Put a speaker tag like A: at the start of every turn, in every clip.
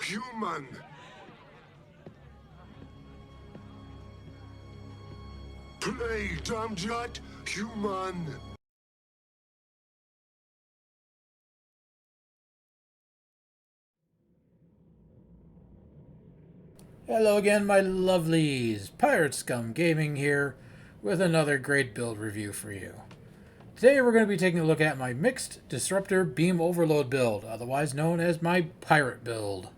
A: human. Play, Damjat, human.
B: Hello again, my lovelies. Pirate Scum Gaming here with another great build review for you. Today we're going to be taking a look at my mixed Disruptor Beam Overload build, otherwise known as my pirate build.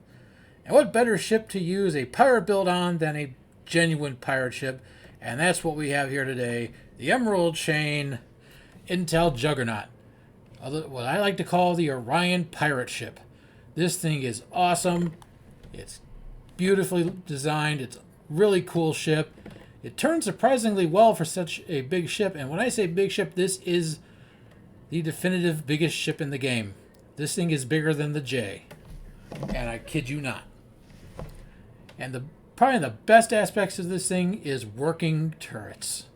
B: And what better ship to use a pirate build on than a genuine pirate ship? And that's what we have here today, the Emerald Chain Intel Juggernaut, what I like to call the Orion pirate ship. This thing is awesome. It's beautifully designed. It's a really cool ship. It turns surprisingly well for such a big ship. And when I say big ship, this is the definitive biggest ship in the game. This thing is bigger than the J. And I kid you not. And probably the best aspects of this thing is working turrets.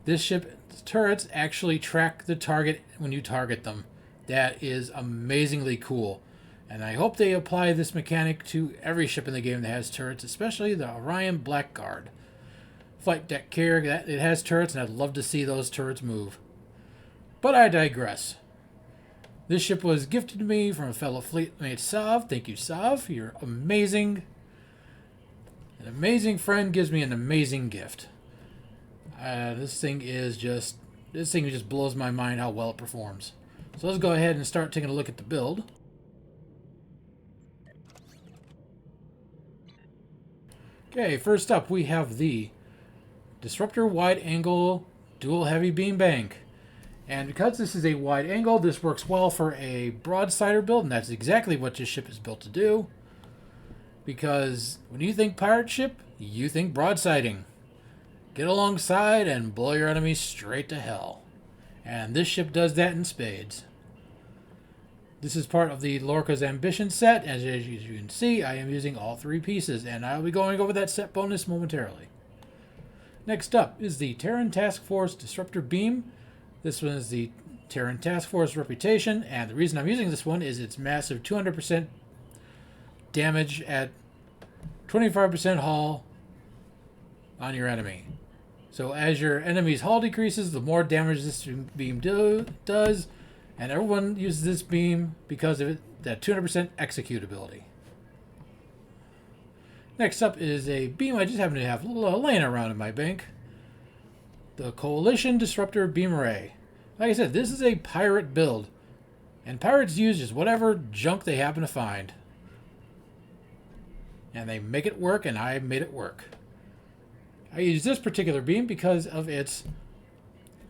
B: This ship's turrets actually track the target when you target them. That is amazingly cool. And I hope they apply this mechanic to every ship in the game that has turrets, especially the Orion Blackguard. Flight deck carrier, it has turrets, and I'd love to see those turrets move. But I digress. This ship was gifted to me from a fellow fleetmate, Sav. Thank you, Sav. You're amazing. An amazing friend gives me an amazing gift. This thing just blows my mind how well it performs. So let's go ahead and start taking a look at the build. Okay, first up we have the Disruptor Wide Angle Dual Heavy Beam Bank. And because this is a wide angle, this works well for a broadsider build, and that's exactly what this ship is built to do. Because when you think pirate ship, you think broadsiding. Get alongside and blow your enemies straight to hell. And this ship does that in spades. This is part of the Lorca's Ambition set. As you can see, I am using all three pieces, and I'll be going over that set bonus momentarily. Next up is the Terran Task Force Disruptor Beam. This one is the Terran Task Force Reputation, and the reason I'm using this one is its massive 200% damage at 25% hull on your enemy. So as your enemy's hull decreases, the more damage this beam does. And everyone uses this beam because of that 200% executability. Next up is a beam I just happen to have laying around in my bank. The Coalition Disruptor Beam Array. Like I said, this is a pirate build. And pirates use just whatever junk they happen to find. And they make it work, and I made it work. I use this particular beam because of its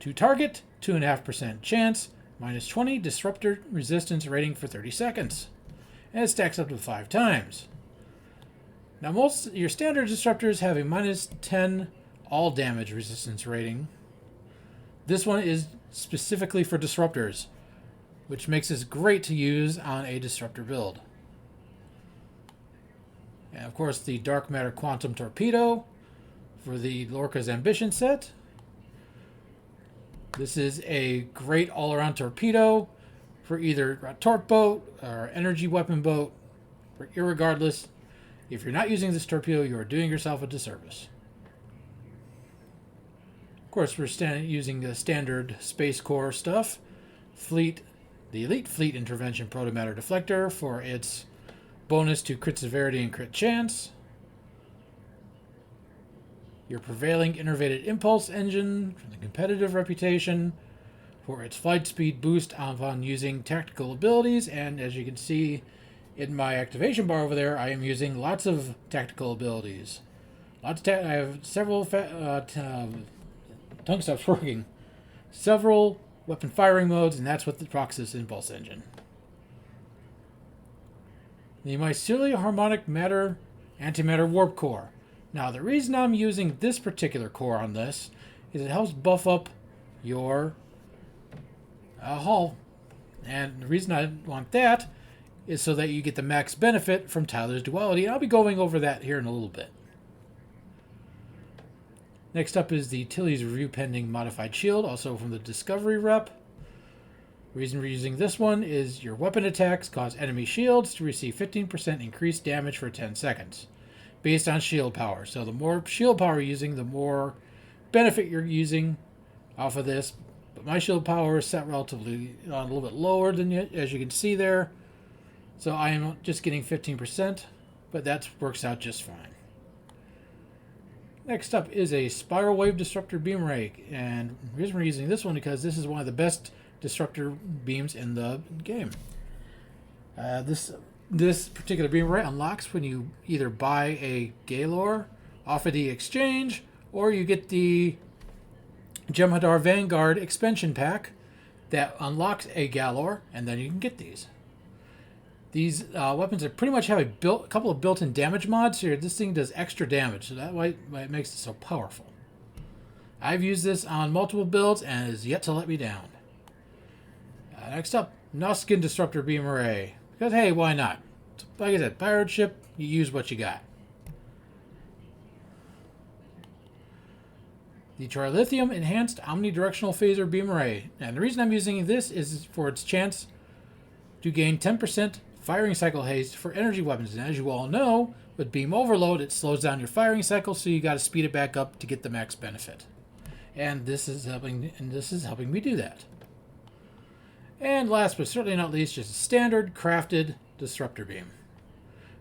B: to target, 2.5% chance, minus 20 disruptor resistance rating for 30 seconds. And it stacks up to 5 times. Now most your standard disruptors have a minus 10 all damage resistance rating. This one is specifically for disruptors, which makes this great to use on a disruptor build. And of course the Dark Matter Quantum Torpedo for the Lorca's Ambition set. This is a great all-around torpedo for either a torp boat or energy weapon boat. Irregardless, if you're not using this torpedo, you are doing yourself a disservice. Of course, we're using the standard Space Corps stuff. The Elite Fleet Intervention Protomatter Deflector for its bonus to crit severity and crit chance. Your Prevailing Innervated Impulse Engine from the Competitive Reputation for its flight speed boost upon using tactical abilities. And as you can see in my activation bar over there, I am using lots of tactical abilities. I have several tongue stops working. Several weapon firing modes, and that's what the Proxys Impulse Engine. The Mycelial Harmonic Matter Antimatter Warp Core. Now, the reason I'm using this particular core on this is it helps buff up your hull. And the reason I want that is so that you get the max benefit from Tyler's Duality. And I'll be going over that here in a little bit. Next up is the Tilly's Review Pending Modified Shield, also from the Discovery Rep. The reason we're using this one is your weapon attacks cause enemy shields to receive 15% increased damage for 10 seconds, based on shield power. So the more shield power you're using, the more benefit you're using off of this. But my shield power is set relatively a little bit lower than it, as you can see there. So I am just getting 15%, but that works out just fine. Next up is a Spiral Wave Disruptor Beam Ray, and the reason we're using this one because this is one of the best disruptor beams in the game. This particular beam ray unlocks when you either buy a Galor off of the exchange, or you get the Jem'Hadar Vanguard expansion pack that unlocks a Galor, and then you can get these. These weapons are pretty much have a couple of built-in damage mods here. This thing does extra damage, so that's why it makes it so powerful. I've used this on multiple builds and has yet to let me down. Next up, Noskin Disruptor Beam Array. Because hey, why not? Like I said, pirate ship, you use what you got. The Trilithium Enhanced Omnidirectional Phaser Beam Array. And the reason I'm using this is for its chance to gain 10% firing cycle haste for energy weapons. And as you all know, with beam overload, it slows down your firing cycle, so you got to speed it back up to get the max benefit. And this is helping me do that. And last but certainly not least, just a standard crafted disruptor beam.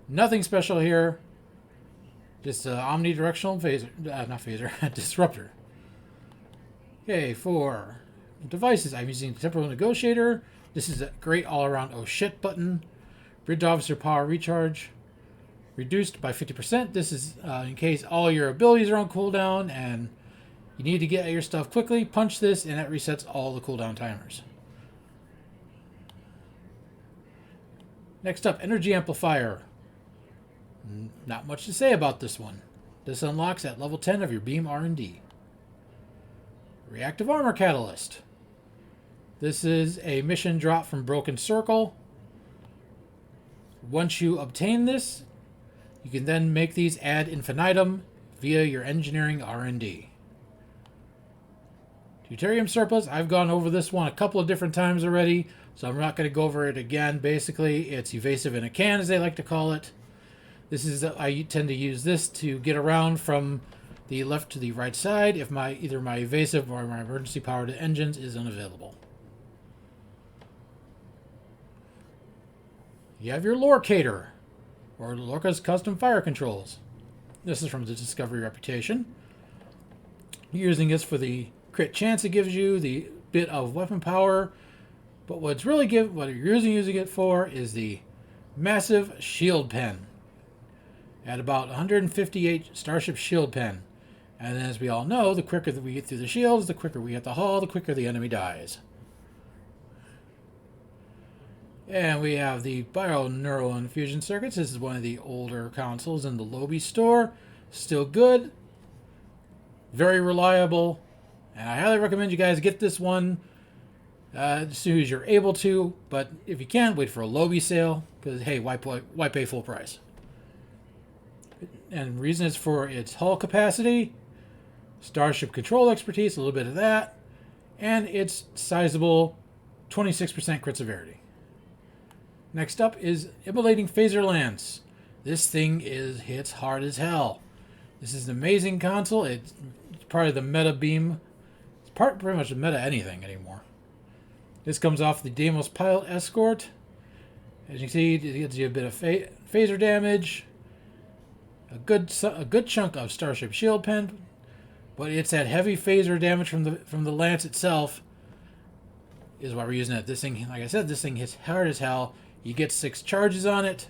B: Nothing special here. Just an omnidirectional phaser, disruptor. Okay, for devices, I'm using the Temporal Negotiator. This is a great all-around oh shit button. Bridge Officer Power Recharge. Reduced by 50%. This is in case all your abilities are on cooldown and you need to get your stuff quickly. Punch this and that resets all the cooldown timers. Next up, Energy Amplifier. Not much to say about this one. This unlocks at level 10 of your beam R&D. Reactive Armor Catalyst. This is a mission drop from Broken Circle. Once you obtain this, you can then make these ad infinitum via your engineering R&D. Deuterium Surplus, I've gone over this one a couple of different times already, so I'm not going to go over it again. Basically, it's evasive in a can, as they like to call it. This is I tend to use this to get around from the left to the right side if either my evasive or my emergency power to engines is unavailable. You have your Lorcator, or Lorca's Custom Fire Controls. This is from the Discovery Reputation. You're using this for the crit chance it gives you, the bit of weapon power, but what you're using it for is the massive shield pen at about 158 Starship shield pen. And as we all know, the quicker that we get through the shields, the quicker we hit the hull, the quicker the enemy dies. And we have the Bio-Neural Infusion Circuits. This is one of the older consoles in the Lobby store. Still good. Very reliable. And I highly recommend you guys get this one as soon as you're able to. But if you can't, wait for a Lobby sale. Because, hey, why pay full price? And the reason is for its hull capacity, Starship control expertise, a little bit of that, and its sizable 26% crit severity. Next up is Immolating Phaser Lance. This thing hits hard as hell. This is an amazing console. It's part of the meta beam. It's pretty much the meta anything anymore. This comes off the Deimos Pilot Escort. As you can see, it gives you a bit of phaser damage, a good chunk of Starship shield pen, but it's that heavy phaser damage from the Lance itself is why we're using it. This thing, like I said, this thing hits hard as hell. You get 6 charges on it.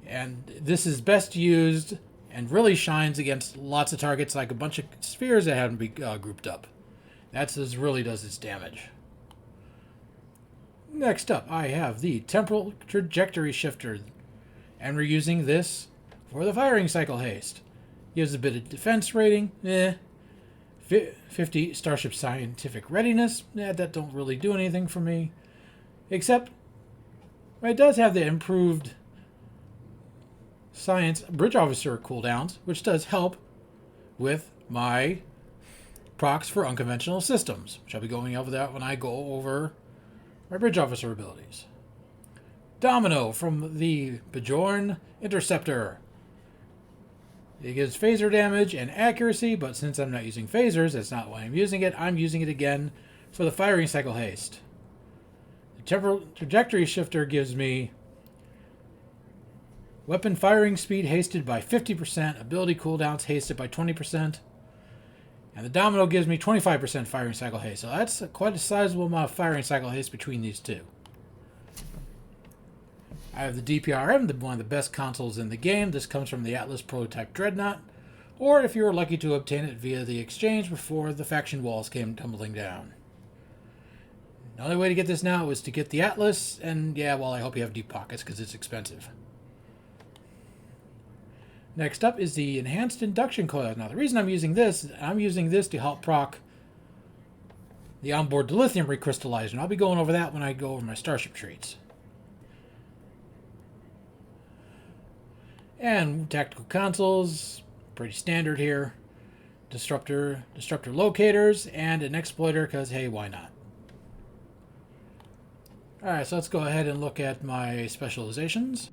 B: And this is best used and really shines against lots of targets, like a bunch of spheres that haven't been grouped up. That's as really does its damage. Next up, I have the Temporal Trajectory Shifter. And we're using this for the firing cycle haste. Gives a bit of defense rating. 50 Starship Scientific Readiness. That don't really do anything for me. Except it does have the improved Science Bridge Officer cooldowns, which does help with my procs for unconventional systems, which I'll be going over that when I go over my bridge officer abilities. Domino from the Bjorn Interceptor. It gives phaser damage and accuracy, but since I'm not using phasers, that's not why I'm using it. I'm using it again for the firing cycle haste. The temporal trajectory shifter gives me weapon firing speed hasted by 50%, ability cooldowns hasted by 20%, and the Domino gives me 25% firing cycle haste. So that's quite a sizable amount of firing cycle haste between these two. I have the DPRM, one of the best consoles in the game. This comes from the Atlas Prototype Dreadnought, or if you were lucky to obtain it via the exchange before the faction walls came tumbling down. The only way to get this now is to get the Atlas, and yeah, well, I hope you have deep pockets because it's expensive. Next up is the Enhanced Induction Coil. Now, the reason I'm using this to help proc the onboard dilithium recrystallizer, and I'll be going over that when I go over my starship traits. And tactical consoles, pretty standard here. Disruptor locators, and an exploiter, because hey, why not? Alright, so let's go ahead and look at my specializations.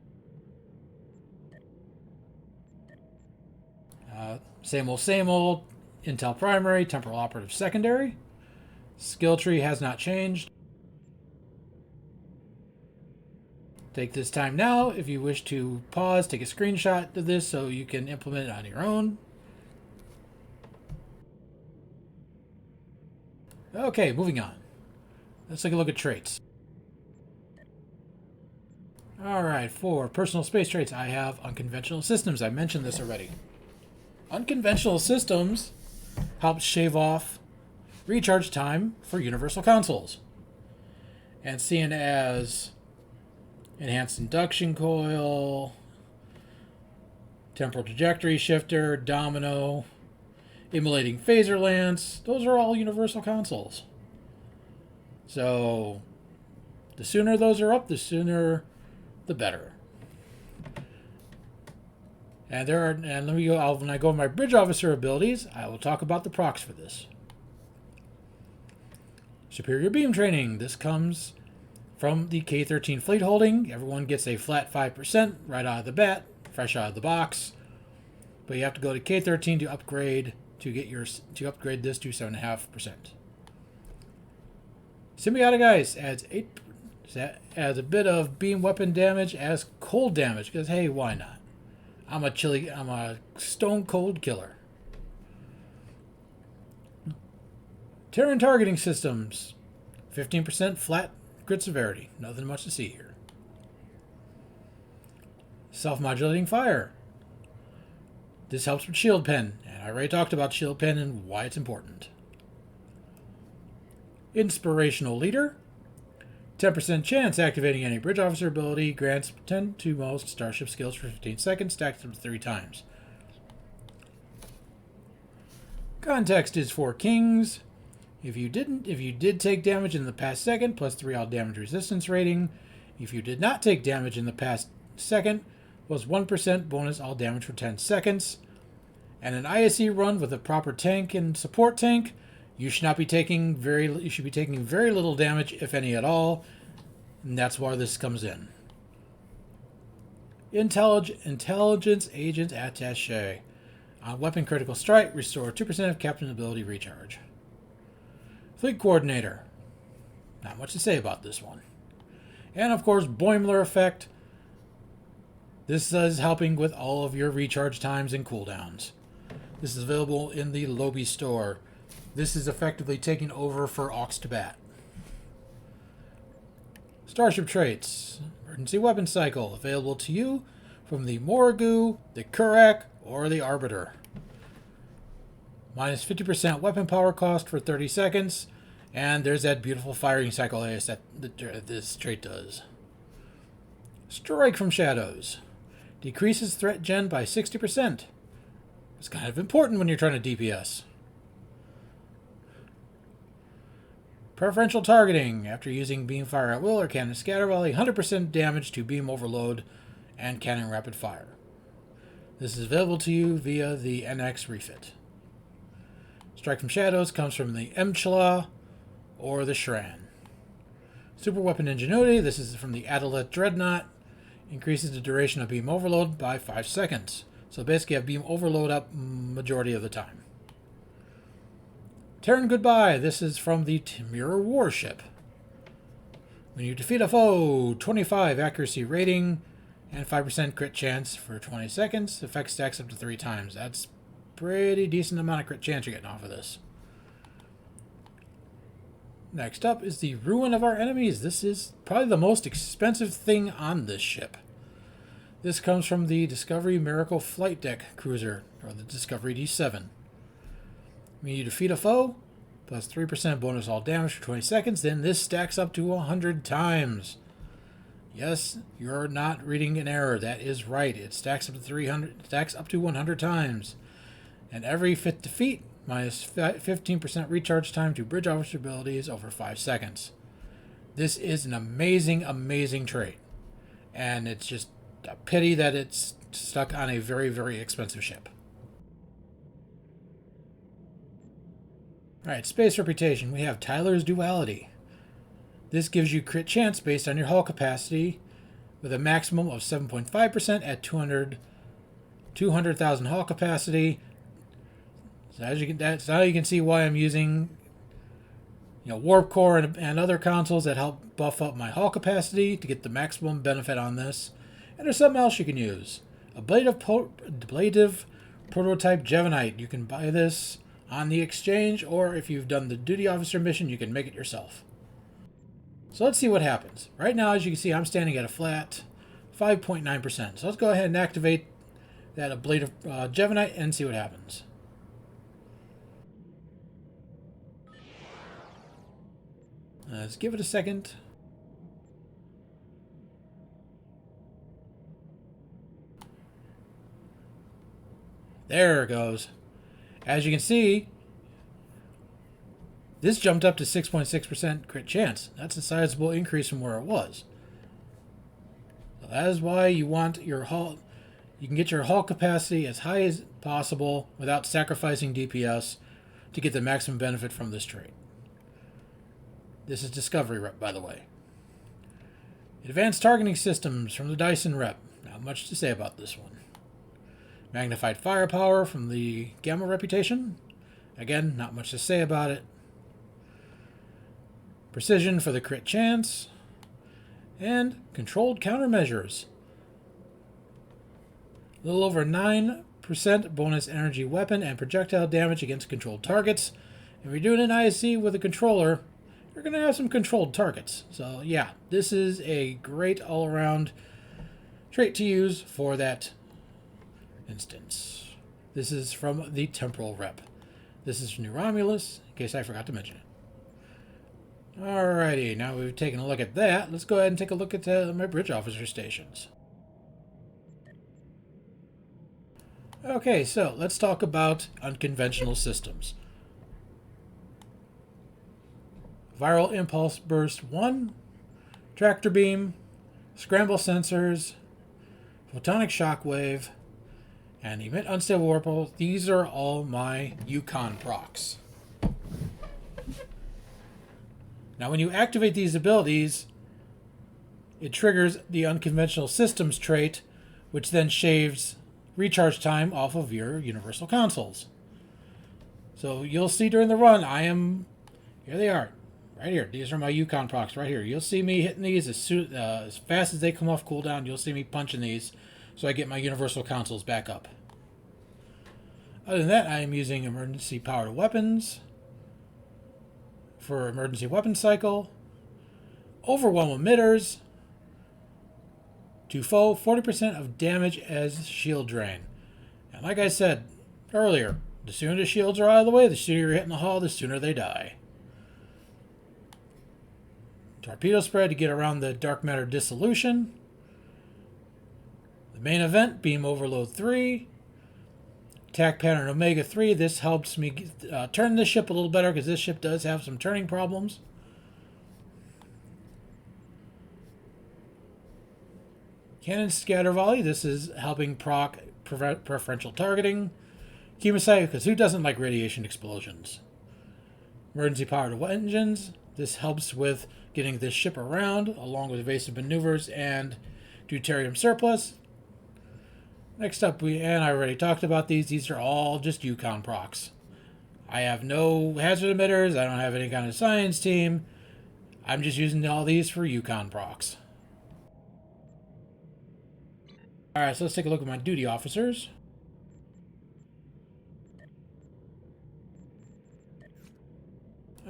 B: Same old. Intel primary, temporal operative secondary. Skill tree has not changed. Take this time now if you wish to pause, take a screenshot of this so you can implement it on your own. Okay, moving on. Let's take a look at traits. Alright, for personal space traits, I have unconventional systems. I mentioned this already. Unconventional systems help shave off recharge time for universal consoles. And seeing as Enhanced Induction Coil, Temporal Trajectory Shifter, Domino, Immolating Phaser Lance, those are all universal consoles. So, the sooner those are up, the sooner the better. And let me go, when I go over my bridge officer abilities, I will talk about the procs for this. Superior beam training. This comes from the K-13 fleet holding. Everyone gets a flat 5% right out of the bat, fresh out of the box. But you have to go to K-13 to upgrade to upgrade this to 7.5%. Symbiotic Ice adds a bit of beam weapon damage as cold damage, because hey, why not? I'm a stone cold killer. Terran targeting systems, 15% flat crit severity. Nothing much to see here. Self-modulating fire. This helps with shield pen, and I already talked about shield pen and why it's important. Inspirational leader. 10% chance activating any bridge officer ability grants 10 to most starship skills for 15 seconds, stacked up 3 times. Context is for kings. If you did take damage in the past second, plus 3 all damage resistance rating. If you did not take damage in the past second, plus 1% bonus all damage for 10 seconds. And an ISE run with a proper tank and support tank, you should be taking very little damage, if any at all, and that's where this comes in. Intelligence Agent Attaché. On weapon critical strike, restore 2% of captain ability recharge. Fleet Coordinator. Not much to say about this one. And of course, Boimler effect. This is helping with all of your recharge times and cooldowns. This is available in the Lobby store. This is effectively taking over for Aux to Bat. Starship traits. Emergency weapon cycle. Available to you from the Morrigu, the Kurak, or the Arbiter. Minus 50% weapon power cost for 30 seconds. And there's that beautiful firing cycle AS that this trait does. Strike from Shadows. Decreases threat gen by 60%. It's kind of important when you're trying to DPS. Preferential targeting. After using beam fire at will or cannon scatter volley, 100% damage to beam overload and cannon rapid fire. This is available to you via the NX refit. Strike from Shadows comes from the Emchla or the Shran. Super Weapon Ingenuity, this is from the Adelit Dreadnought. Increases the duration of beam overload by 5 seconds. So basically I have beam overload up majority of the time. Terran Goodbye, this is from the Mirror Warship. When you defeat a foe, 25 accuracy rating and 5% crit chance for 20 seconds. Effect stacks up to 3 times. That's pretty decent amount of crit chance you're getting off of this. Next up is the Ruin of Our Enemies. This is probably the most expensive thing on this ship. This comes from the Discovery Miracle Flight Deck Cruiser, or the Discovery D7. When you defeat a foe, plus 3% bonus all damage for 20 seconds, then this stacks up to 100 times. Yes, you're not reading an error. That is right. It stacks up to 300, stacks up to 100 times. And every 5th defeat, minus 15% recharge time to bridge officer abilities over 5 seconds. This is an amazing, amazing trait. And it's just a pity that it's stuck on a very, very expensive ship. Alright, Space Reputation. We have Tyler's Duality. This gives you crit chance based on your hull capacity with a maximum of 7.5% at 200,000 hull capacity. So that's how you can see why I'm using Warp Core and other consoles that help buff up my hull capacity to get the maximum benefit on this. And there's something else you can use. Ablative Prototype Juggernaut. You can buy this on the exchange, or if you've done the duty officer mission, you can make it yourself. So let's see what happens. Right now, as you can see, I'm standing at a flat 5.9%. So let's go ahead and activate that Ablative Juggernaut and see what happens. Let's give it a second. There it goes. As you can see, this jumped up to 6.6% crit chance. That's a sizable increase from where it was. So that is why you want your hull. You can get your hull capacity as high as possible without sacrificing DPS to get the maximum benefit from this trait. This is Discovery Rep, by the way. Advanced Targeting Systems from the Dyson Rep. Not much to say about this one. Magnified Firepower from the Gamma Reputation. Again, not much to say about it. Precision for the crit chance. And Controlled Countermeasures. A little over 9% bonus energy weapon and projectile damage against controlled targets. If you're doing an ISE with a controller, you're going to have some controlled targets. So yeah, this is a great all-around trait to use for that instance. This is from the Temporal Rep. This is New Romulus, in case I forgot to mention it. Alrighty, now we've taken a look at that. Let's go ahead and take a look at my bridge officer stations. Okay, so let's talk about unconventional systems. Viral Impulse Burst 1, Tractor Beam, Scramble Sensors, Photonic Shockwave, and Emit Unstable Warp. These are all my Yukon procs. Now when you activate these abilities, it triggers the Unconventional Systems trait, which then shaves recharge time off of your Universal Consoles. So you'll see during the run, here they are. Right here. These are my Yukon procs right here. You'll see me hitting these as fast as they come off cooldown. You'll see me punching these so I get my Universal Consoles back up. Other than that, I am using emergency powered weapons for emergency weapon cycle. Overwhelm emitters to foe 40% of damage as shield drain. And like I said earlier, the sooner the shields are out of the way, the sooner you're hitting the hull, the sooner they die. Torpedo spread to get around the dark matter dissolution. The main event, Beam Overload 3. Attack Pattern Omega 3. This helps me turn this ship a little better because this ship does have some turning problems. Cannon Scatter Volley. This is helping proc preferential targeting. Chemosite, because who doesn't like radiation explosions? Emergency powered engines. This helps with getting this ship around, along with evasive maneuvers and deuterium surplus. Next up, I already talked about these. These are all just Yukon procs. I have no hazard emitters. I don't have any kind of science team. I'm just using all these for Yukon procs. Alright, so let's take a look at my duty officers.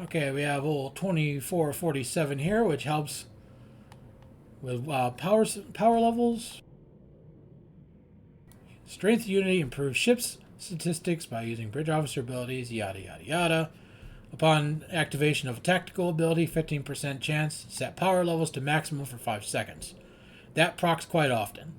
B: Okay, we have old 2447 here, which helps with power levels. Strength unity improves ship's statistics by using bridge officer abilities, yada yada yada. Upon activation of a tactical ability, 15% chance, set power levels to maximum for 5 seconds. That procs quite often.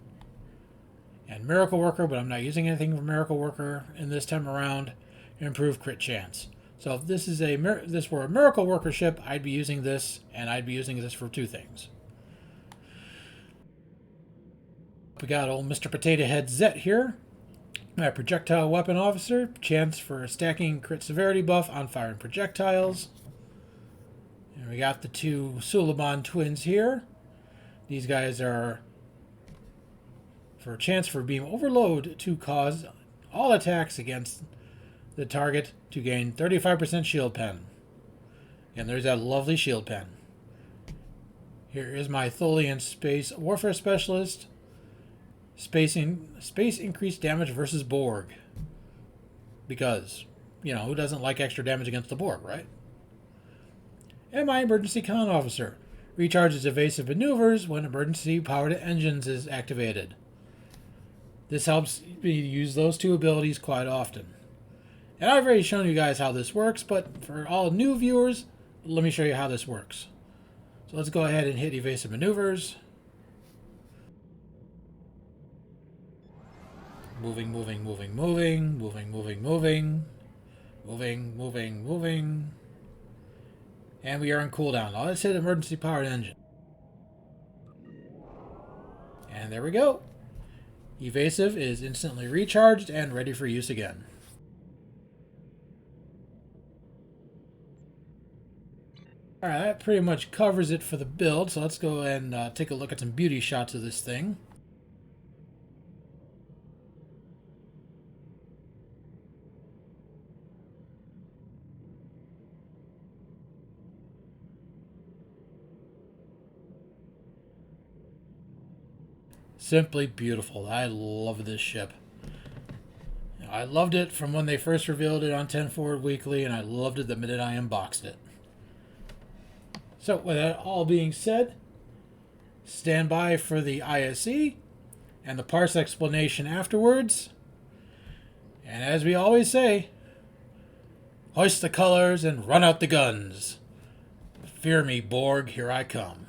B: And Miracle Worker, but I'm not using anything for Miracle Worker in this time around. Improve crit chance. So if this were a Miracle Worker ship, I'd be using this, and I'd be using this for 2 things. We got old Mr. Potato Head Zet here. My projectile weapon officer, chance for a stacking crit severity buff on firing projectiles. And we got the 2 Suliban twins here. These guys are for a chance for beam overload to cause all attacks against the target to gain 35% shield pen. And there's that lovely shield pen. Here is my Tholian Space Warfare Specialist. Space increased damage versus Borg. Because, who doesn't like extra damage against the Borg, right? And my Emergency Con Officer. Recharges evasive maneuvers when emergency powered engines is activated. This helps me use those 2 abilities quite often. And I've already shown you guys how this works, but for all new viewers, let me show you how this works. So let's go ahead and hit evasive maneuvers. Moving. And we are on cooldown. Now let's hit emergency powered engine. And there we go. Evasive is instantly recharged and ready for use again. Alright, that pretty much covers it for the build, so let's go and take a look at some beauty shots of this thing. Simply beautiful. I love this ship. I loved it from when they first revealed it on 10 Forward Weekly, and I loved it the minute I unboxed it. So, with that all being said, stand by for the ISE and the Parse explanation afterwards. And as we always say, hoist the colors and run out the guns. Fear me, Borg, here I come.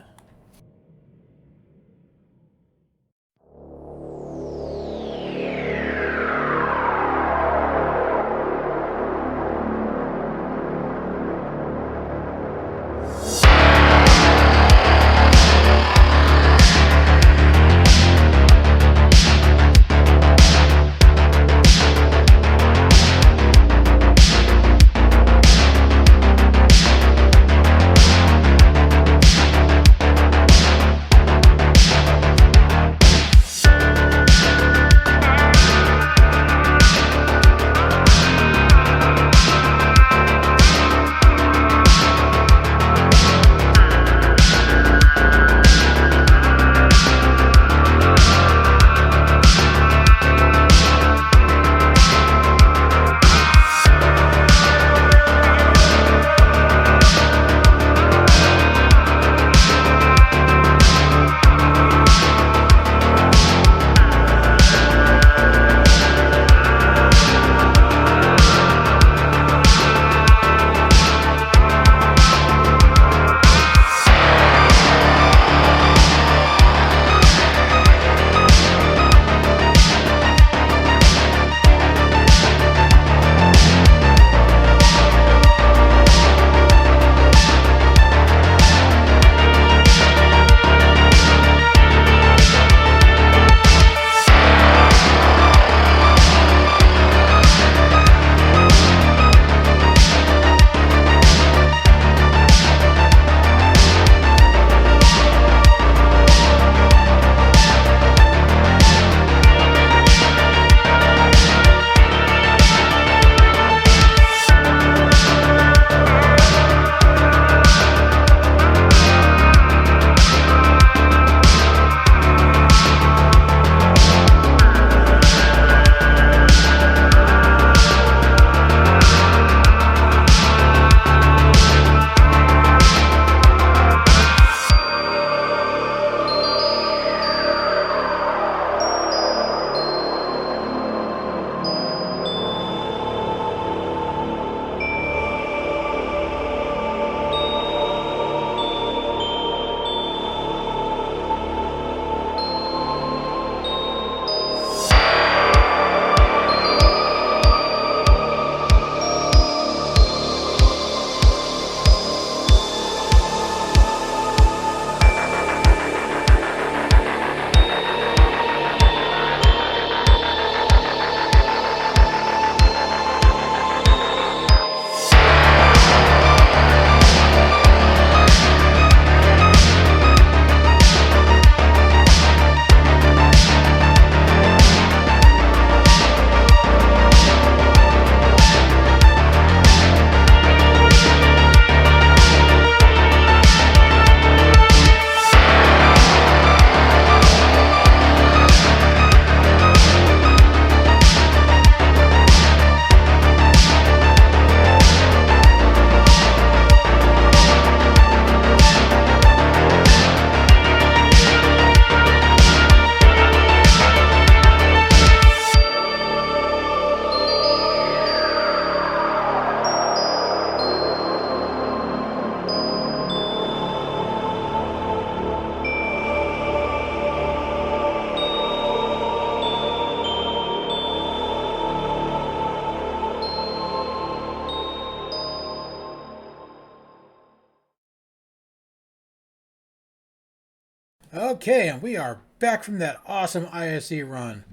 B: Okay, and we are back from that awesome ISE run.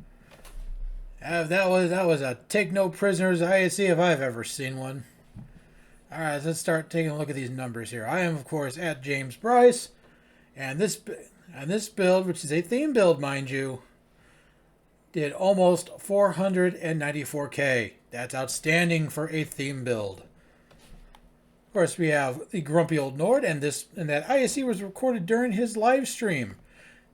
B: That was a take no prisoners ISE if I've ever seen one. All right, let's start taking a look at these numbers here. I am, of course, at James Bryce, and this build, which is a theme build, mind you, did almost 494K. That's outstanding for a theme build. Of course, we have the Grumpy Old Nord, and that ISE was recorded during his live stream.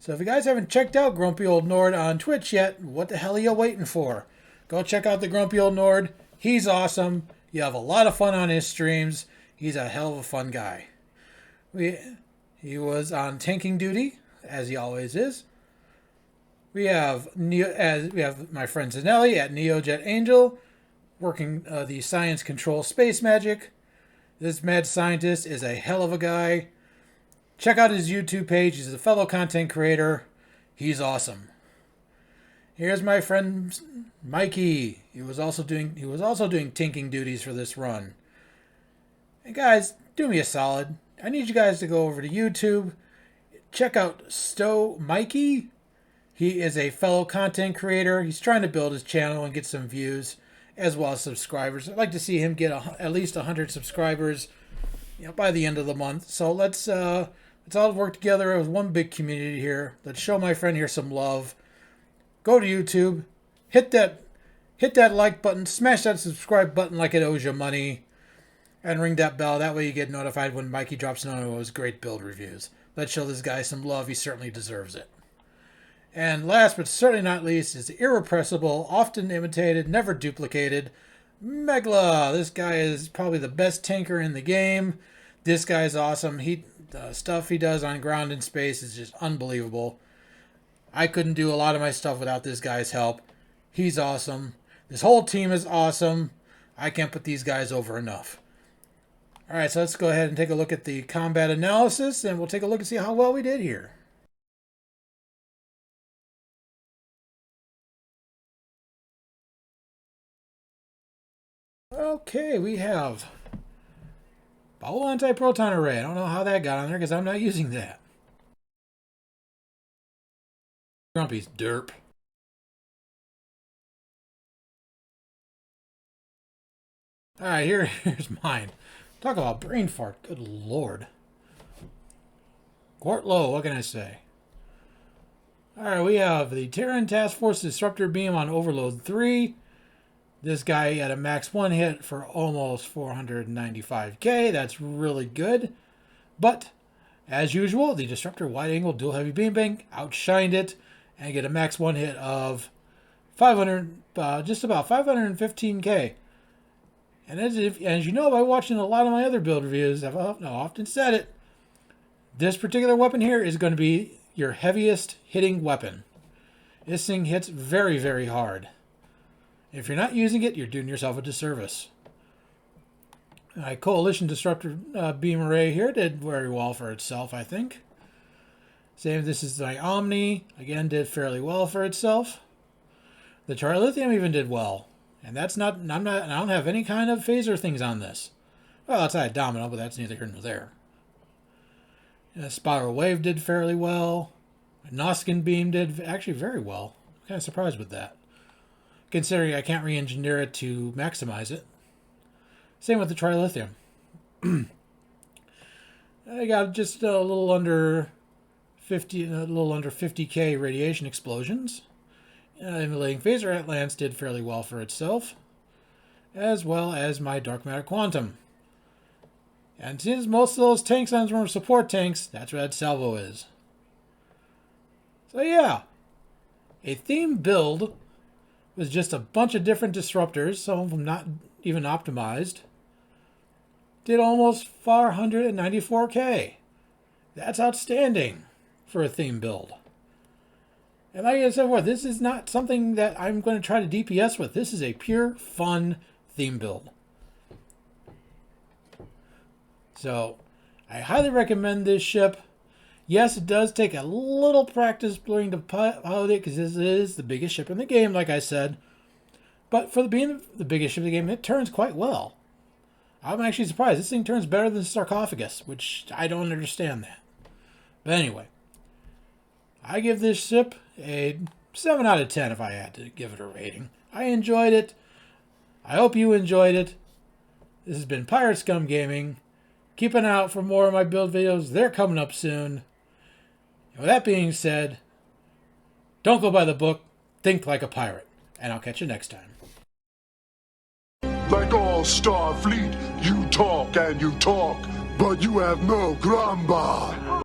B: So if you guys haven't checked out Grumpy Old Nord on Twitch yet, what the hell are you waiting for? Go check out the Grumpy Old Nord. He's awesome. You have a lot of fun on his streams. He's a hell of a fun guy. He was on tanking duty, as he always is. We have my friend Zanelli at NeoJet Angel, working the Science Control Space Magic. This mad scientist is a hell of a guy. Check out his YouTube page. He's a fellow content creator. He's awesome. Here's my friend Mikey. He was also doing tinking duties for this run. And guys, do me a solid. I need you guys to go over to YouTube. Check out Stowe Mikey. He is a fellow content creator. He's trying to build his channel and get some views as well as subscribers. I'd like to see him get at least 100 subscribers, by the end of the month. So let's all work together as one big community here. Let's show my friend here some love. Go to YouTube, hit that like button, smash that subscribe button like it owes you money, and ring that bell. That way you get notified when Mikey drops one of his great build reviews. Let's show this guy some love. He certainly deserves it. And last but certainly not least is the irrepressible, often imitated, never duplicated, Megla. This guy is probably the best tanker in the game. This guy's awesome. The stuff he does on ground and space is just unbelievable. I couldn't do a lot of my stuff without this guy's help. He's awesome. This whole team is awesome. I can't put these guys over enough. All right, so let's go ahead and take a look at the combat analysis, and we'll take a look and see how well we did here. Okay, we have Bowel Anti-Proton Array. I don't know how that got on there because I'm not using that. Grumpy's derp. Alright, here's mine. Talk about brain fart. Good lord. Quart low, what can I say? Alright, we have the Terran Task Force Disruptor Beam on Overload 3. This guy had a max one hit for almost 495K. That's really good. But, as usual, the Disruptor Wide Angle Dual Heavy Beam Bank outshined it and get a max one hit of just about 515K. And as you know by watching a lot of my other build reviews, I've often said it, this particular weapon here is going to be your heaviest hitting weapon. This thing hits very, very hard. If you're not using it, you're doing yourself a disservice. Coalition Disruptor Beam Array here did very well for itself, I think. Same, this is my Omni. Again, did fairly well for itself. The Trilithium even did well. And I don't have any kind of phaser things on this. Well, outside Domino, but that's neither here nor there. Spiral Wave did fairly well. Noskin Beam did actually very well. I'm kind of surprised with that, considering I can't re-engineer it to maximize it. Same with the Trilithium. I got just a little under 50K radiation explosions. Emulating Phaser Atlans did fairly well for itself, as well as my Dark Matter Quantum. And since most of those tanks on were support tanks, that's what that salvo is. So yeah, a theme build was just a bunch of different disruptors, some of them not even optimized. Did almost 494K. That's outstanding for a theme build. And like I said before, this is not something that I'm going to try to DPS with. This is a pure fun theme build. So, I highly recommend this ship. Yes, it does take a little practice learning to pilot it because this is the biggest ship in the game, like I said. But for being the biggest ship in the game, it turns quite well. I'm actually surprised. This thing turns better than Sarcophagus, which I don't understand that. But anyway, I give this ship a 7 out of 10 if I had to give it a rating. I enjoyed it. I hope you enjoyed it. This has been Pirate Scum Gaming. Keep an eye out for more of my build videos. They're coming up soon. And with that being said, don't go by the book. Think like a pirate. And I'll catch you next time.
A: Like all Starfleet, you talk and you talk, but you have no gramba.